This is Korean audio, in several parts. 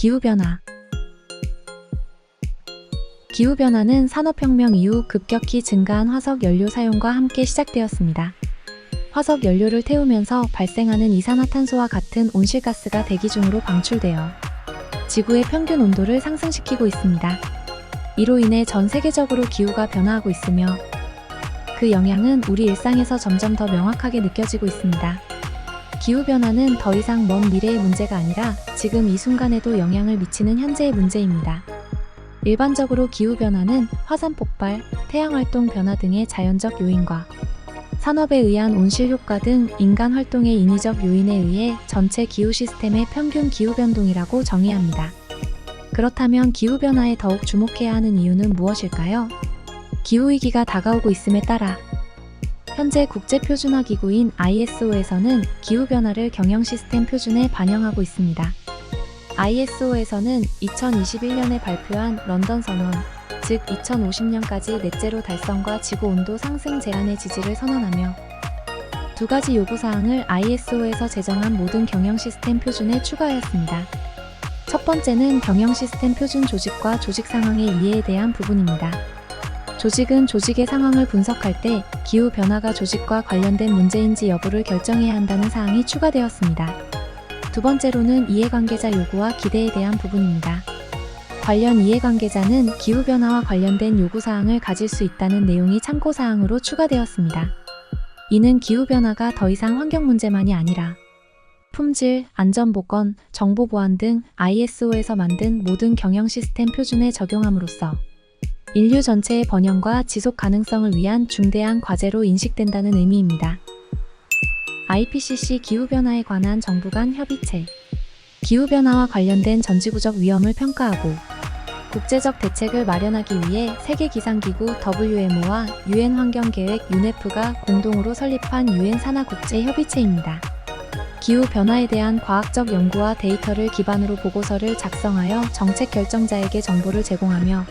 기후변화. 기후변화는 산업혁명 이후 급격히 증가한 화석 연료 사용과 함께 시작되었습니다. 화석 연료를 태우면서 발생하는 이산화탄소와 같은 온실가스가 대기 중으로 방출되어 지구의 평균 온도를 상승시키고 있습니다. 이로 인해 전 세계적으로 기후가 변화하고 있으며 그 영향은 우리 일상에서 점점 더 명확하게 느껴지고 있습니다. 기후변화는 더 이상 먼 미래의 문제가 아니라 지금 이 순간에도 영향을 미치는 현재의 문제입니다. 일반적으로 기후변화는 화산 폭발, 태양활동 변화 등의 자연적 요인과 산업에 의한 온실효과 등 인간 활동의 인위적 요인에 의해 전체 기후 시스템의 평균 기후변동이라고 정의합니다. 그렇다면 기후변화에 더욱 주목해야 하는 이유는 무엇일까요? 기후위기가 다가오고 있음에 따라 현재 국제표준화기구인 ISO에서는 기후변화를 경영 시스템 표준에 반영하고 있습니다. ISO에서는 2021년에 발표한 런던 선언, 즉 2050년까지 넷제로 달성과 지구온도 상승 제한의 지지를 선언하며 두 가지 요구사항을 ISO에서 제정한 모든 경영 시스템 표준에 추가하였습니다. 첫 번째는 경영 시스템 표준 조직과 조직 상황의 이해에 대한 부분입니다. 조직은 조직의 상황을 분석할 때 기후 변화가 조직과 관련된 문제인지 여부를 결정해야 한다는 사항이 추가되었습니다. 두 번째로는 이해관계자 요구와 기대에 대한 부분입니다. 관련 이해관계자는 기후변화와 관련된 요구사항을 가질 수 있다는 내용이 참고사항으로 추가되었습니다. 이는 기후변화가 더 이상 환경 문제만이 아니라 품질, 안전보건, 정보보안 등 ISO에서 만든 모든 경영 시스템 표준에 적용함으로써 인류 전체의 번영과 지속 가능성을 위한 중대한 과제로 인식된다는 의미입니다. IPCC 기후변화에 관한 정부 간 협의체. 기후변화와 관련된 전지구적 위험을 평가하고 국제적 대책을 마련하기 위해 세계기상기구 WMO와 UN 환경계획 UNEP가 공동으로 설립한 UN 산하 국제 협의체입니다. 기후변화에 대한 과학적 연구와 데이터를 기반으로 보고서를 작성하여 정책 결정자에게 정보를 제공하며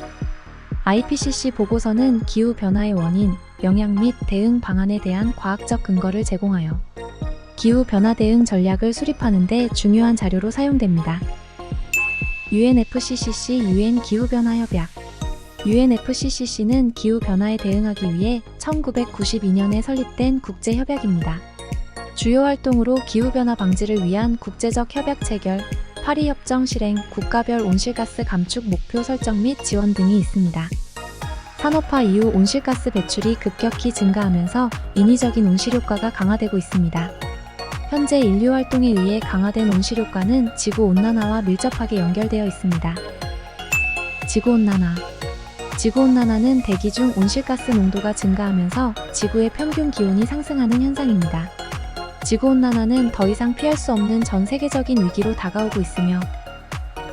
IPCC 보고서는 기후변화의 원인, 영향 및 대응 방안에 대한 과학적 근거를 제공하여 기후변화 대응 전략을 수립하는 데 중요한 자료로 사용됩니다. UNFCCC UN 기후변화협약. UNFCCC는 기후변화에 대응하기 위해 1992년에 설립된 국제협약입니다. 주요 활동으로 기후변화 방지를 위한 국제적 협약 체결, 파리협정 실행, 국가별 온실가스 감축 목표 설정 및 지원 등이 있습니다. 산업화 이후 온실가스 배출이 급격히 증가하면서 인위적인 온실효과가 강화되고 있습니다. 현재 인류 활동에 의해 강화된 온실효과는 지구온난화와 밀접하게 연결되어 있습니다. 지구온난화. 지구온난화는 대기 중 온실가스 농도가 증가하면서 지구의 평균 기온이 상승하는 현상입니다. 지구온난화는 더 이상 피할 수 없는 전 세계적인 위기로 다가오고 있으며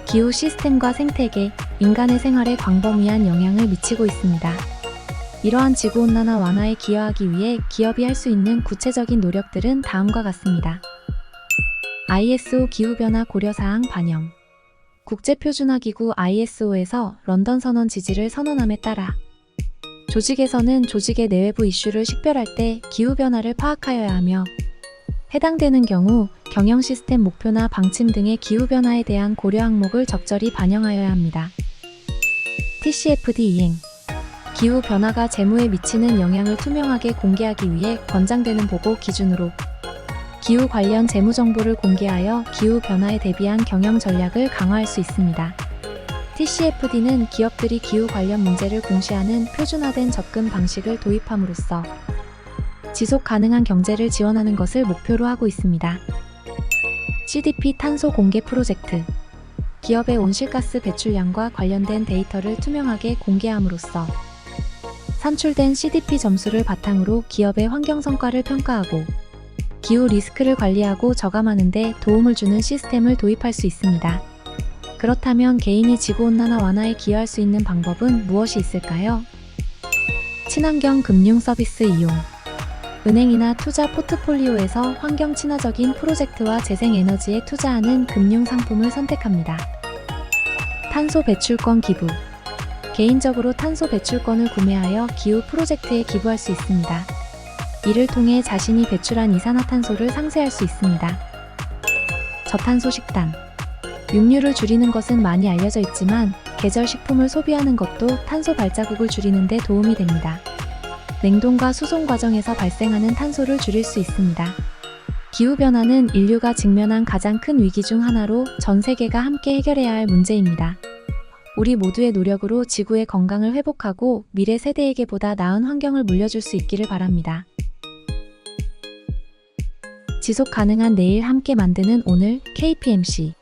기후 시스템과 생태계, 인간의 생활에 광범위한 영향을 미치고 있습니다. 이러한 지구온난화 완화에 기여하기 위해 기업이 할 수 있는 구체적인 노력들은 다음과 같습니다. ISO 기후변화 고려사항 반영. 국제표준화기구 ISO에서 런던 선언 지지를 선언함에 따라 조직에서는 조직의 내외부 이슈를 식별할 때 기후변화를 파악하여야 하며 해당되는 경우 경영 시스템 목표나 방침 등의 기후변화에 대한 고려 항목을 적절히 반영하여야 합니다. TCFD 이행. 기후변화가 재무에 미치는 영향을 투명하게 공개하기 위해 권장되는 보고 기준으로 기후 관련 재무 정보를 공개하여 기후변화에 대비한 경영 전략을 강화할 수 있습니다. TCFD는 기업들이 기후 관련 문제를 공시하는 표준화된 접근 방식을 도입함으로써 지속 가능한 경제를 지원하는 것을 목표로 하고 있습니다. CDP 탄소 공개 프로젝트. 기업의 온실가스 배출량과 관련된 데이터를 투명하게 공개함으로써 산출된 CDP 점수를 바탕으로 기업의 환경 성과를 평가하고 기후 리스크를 관리하고 저감하는 데 도움을 주는 시스템을 도입할 수 있습니다. 그렇다면 개인이 지구온난화 완화에 기여할 수 있는 방법은 무엇이 있을까요? 친환경 금융 서비스 이용. 은행이나 투자 포트폴리오에서 환경 친화적인 프로젝트와 재생에너지에 투자하는 금융 상품을 선택합니다. 탄소 배출권 기부. 개인적으로 탄소 배출권을 구매하여 기후 프로젝트에 기부할 수 있습니다. 이를 통해 자신이 배출한 이산화탄소를 상쇄할 수 있습니다. 저탄소 식단. 육류를 줄이는 것은 많이 알려져 있지만 계절 식품을 소비하는 것도 탄소 발자국을 줄이는 데 도움이 됩니다. 냉동과 수송 과정에서 발생하는 탄소를 줄일 수 있습니다. 기후변화는 인류가 직면한 가장 큰 위기 중 하나로 전 세계가 함께 해결해야 할 문제입니다. 우리 모두의 노력으로 지구의 건강을 회복하고 미래 세대에게 보다 나은 환경을 물려줄 수 있기를 바랍니다. 지속 가능한 내일 함께 만드는 오늘 KPMC